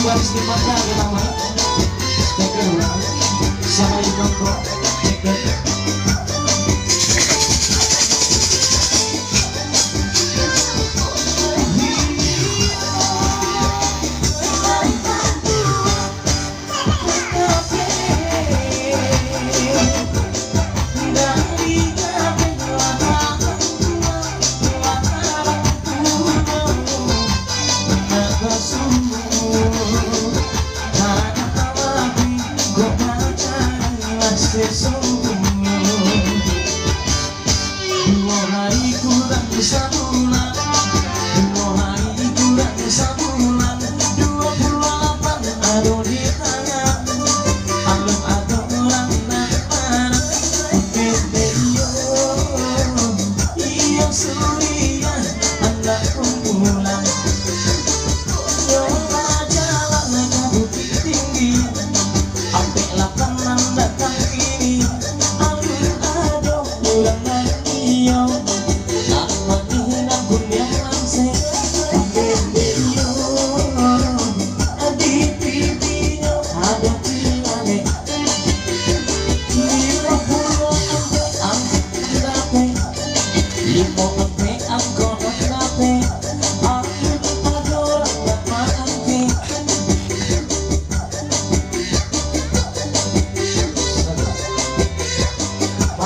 Baris di mata kita mah speaker sama ikon kok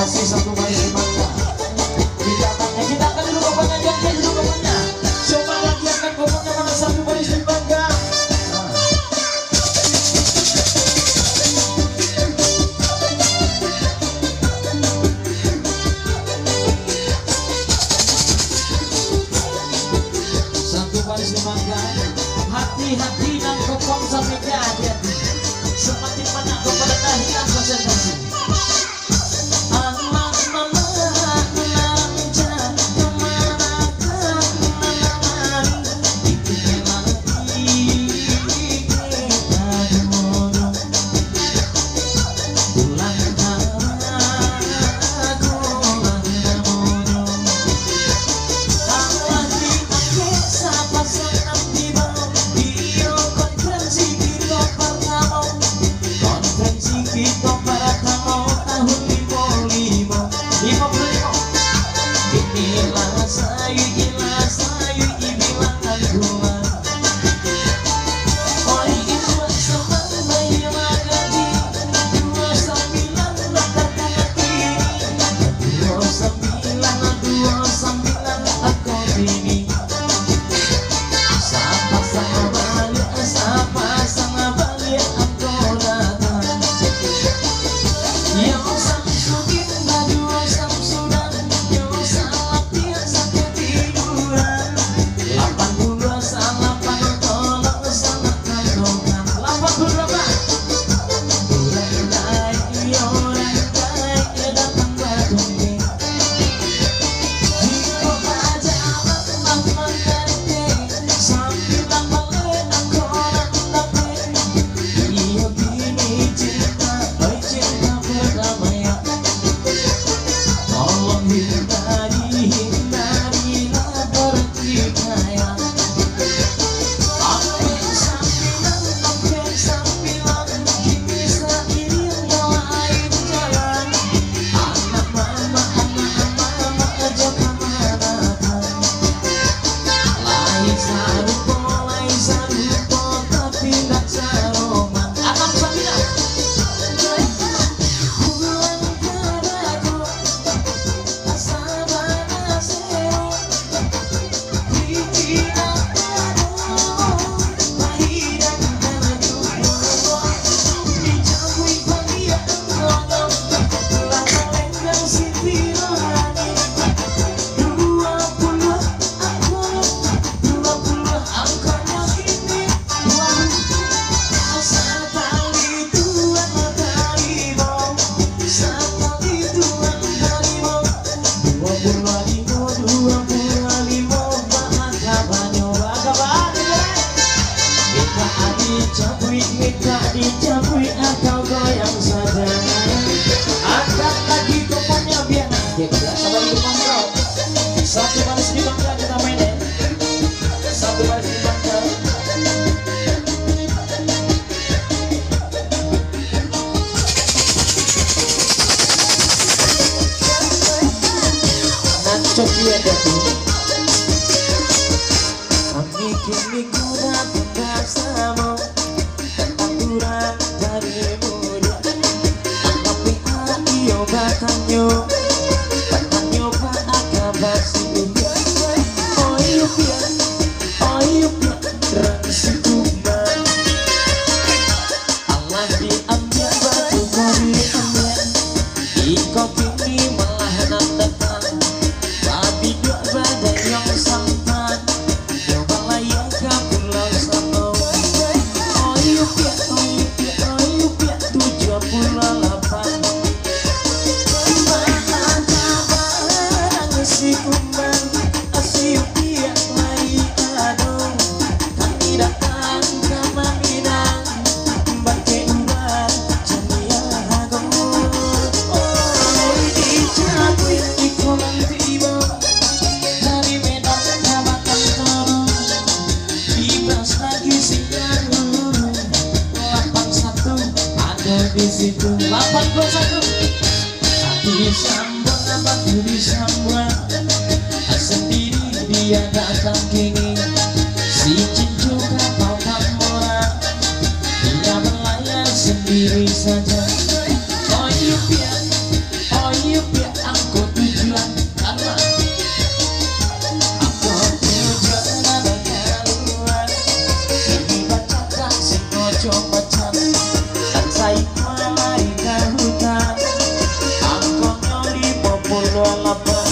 masih satu baris di mata. Kita akan dulu komanya, jangan dulu komanya. Coba lagi akan komanya mana satu baris di mata. Suamiku datang bersama tentang kurang dari muda. Tapi iyo batanyo batanyo pa akabasi. Oh iyo pia rangsi kumbang. Allah diambil batu kori ambil. Iko kini malah nandakan. Babi dua badai yang sampan. Nyoba layak ke pulau Sano. Oh iyo pia 78. Si kumbang asih pia lagi aduh. Kami datang ke Minang. Bagai ular jania hago. Oh dicapai di kolam tiba. Dari Medan Jabatan turun. Dibas lagi sinyal 81 ada di situ. 81 Hati sambung apa duri sambung. Sendiri dia datang kini. Si cincu kapal kamora. Dia melayar sendiri saja. Oh iya pia aku tujuan. Karena aku tujuan ada keluar. Ini bacakan si ngojo macan. Dan saya lari ke hutan. Aku nyoli populo lapar.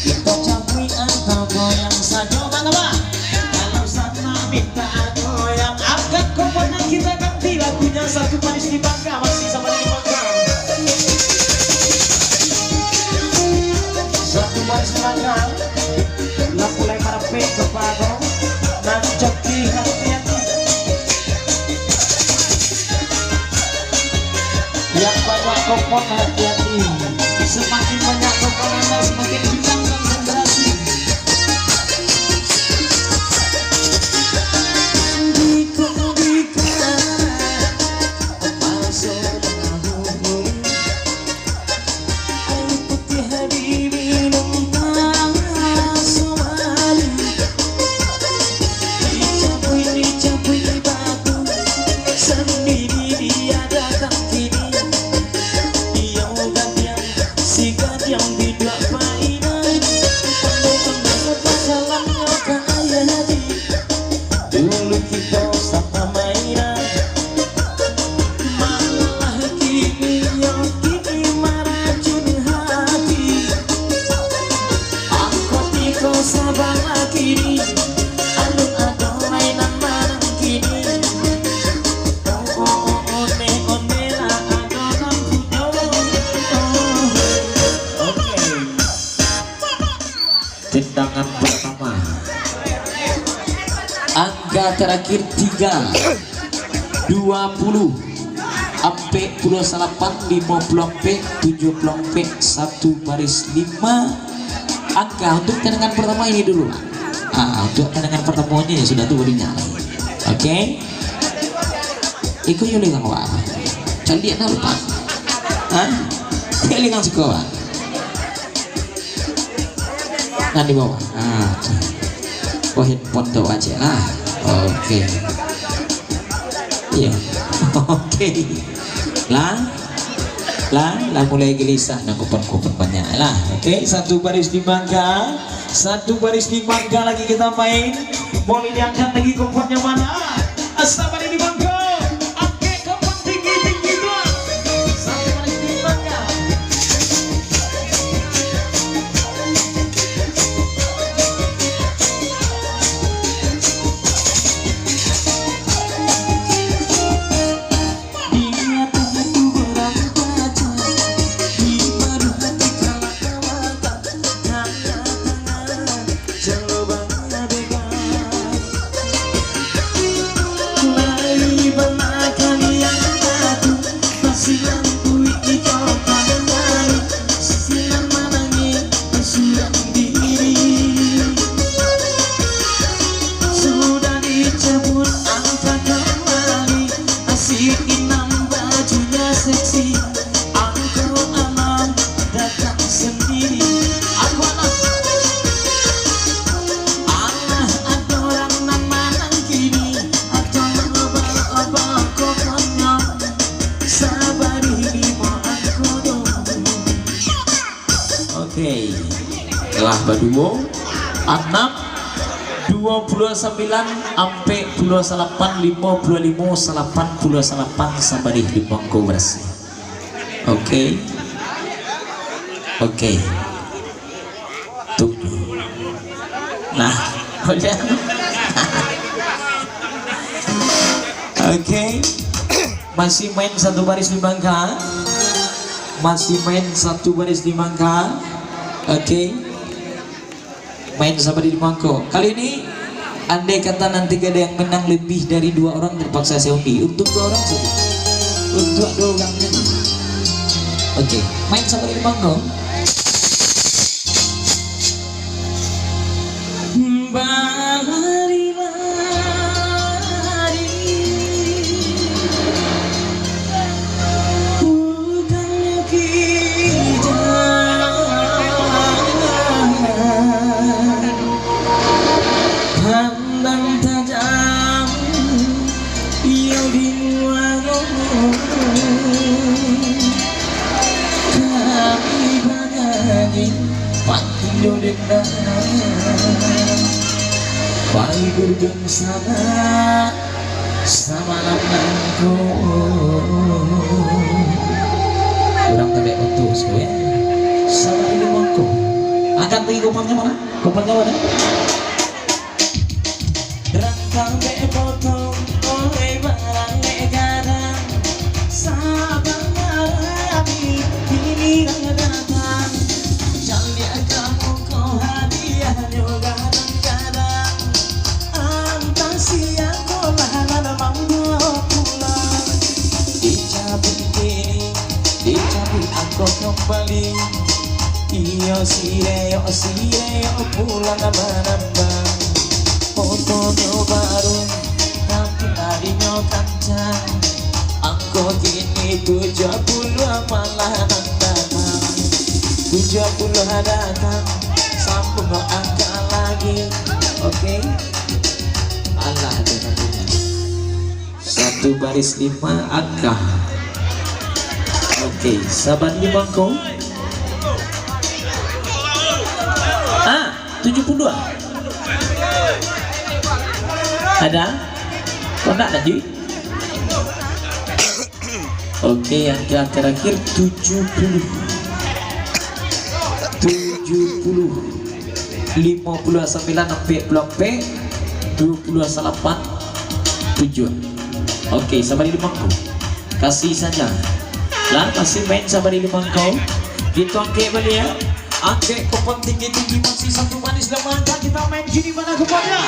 Kita campur atau goyang saja bang. Kalau sana minta goyang, angkat komponen kita ganti lagunya Satu Manis di Bangka. Masih sama di Bangka. Satu Manis di Bangka. Lampu lebar P ke Pago. Nancap di hati-hati. Yang banyak kompon hati-hati. Semakin banyak komponennya semakin bintang konsentrasi. Air putih diminum Somali. Dicapui batu. Sendiri dia datang kini. Dia gantian si gadang bidak mainan. Pandai pasalannya kaya hati. Dulu kita sama mainan. Malah kini maracun hati. Aku tiko sabang kini. Alun ada mainan barang kini. Tendangan pertama. Angka terakhir 3 20 ampe 28 50 p 70 p 1 baris 5 angka. Untuk tendangan pertama ini dulu. Untuk tendangan pertamanya ya sudah tuh dinyala. Oke. Ikut yuk dengan wah. Candi nak lupa. Dia dengan sekolah. Nah di bawah. Oh handphone tuh aja lah. Oke. Iya. Oke. Lah mulai gelisah nah kupon banyak lah. Oke, satu baris di mangga, lagi kita main. Boleh diangkat lagi kuponnya mana? Asal baris di mangga. Oke, kupon tinggi dua. Satu baris di mangga. Oke, telah berdua 6 29 sampai 28 55 88 sampai di bangku bersih. Oke. Tuh. Nah, udah. Oke. Masih main satu baris di bangka. Oke, main sama di mangkok. Kali ini andai kata nanti gak ada yang menang lebih dari 2 orang, terpaksa saya undi untuk 2 orang saja. Untuk 2 orang saja. Oke, main sama di mangkok. Baik bersama sama namanya kurang tebek untuk ya sama ini mangko akan pergi kuponnya mana rangkang be potong oleh barang negara sabang alami ini datang jangan kamu kau hadiah juga dicabut aku kembali. Iyo sireo pulang nambah fotonya baru tapi harinya kancang. Aku kini 70 malah datang 70 datang sambung angka lagi. Oke. Allah dengan satu baris 5 angka. Oke, sabar di bangku. 72. Ada? Kok enggak ada, Ji? Oke, yang terakhir 70. 59 sampai 28 7. Oke, sabar di bangku. Kasih saja. Lah masih main sabar di bangku. Gitu angke balik ya. Angke kupon tinggi-tinggi masih satu manis dan mangga. Kita main gini mana kuponnya?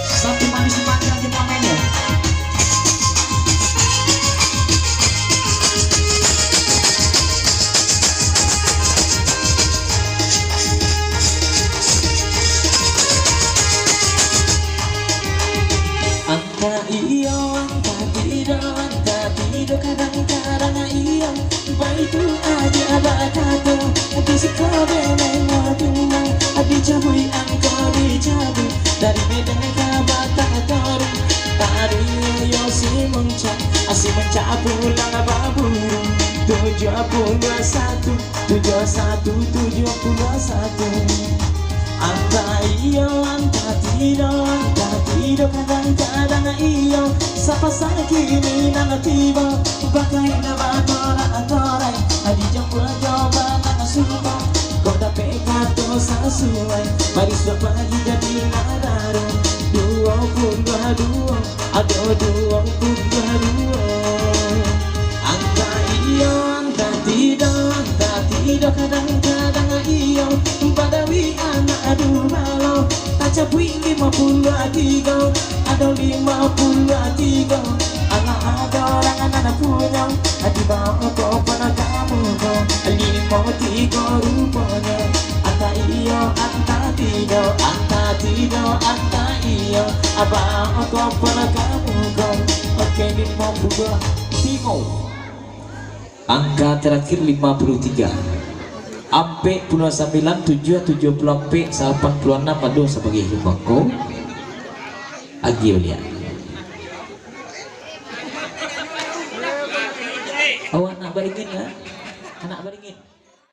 Satu manis dan mangga kita main ya. Angka iyo, angka tidak, angka batang taru tadi yo si mencap pulang baburu 71 anta iyo anta tido kadang-kadang iyo sapa sakini nana tiba bakai na batora adi jampura coba nana suba kota pekato sasuai mari pagi jadi nadaru duo ado duo anta iyo anta tido kadang-kadang iyo padawi anak adu malo taca puing 53 ada 53 ada orang anak punya di bawah kau pernah kamu kau 53 rupanya anta iyo anta tido iyo abang kau pernah kamu kau oke 53 angka terakhir 53 ampe 29 7 70 86 aduh sebagai bangko agi ulia anak baringin ya anak baringin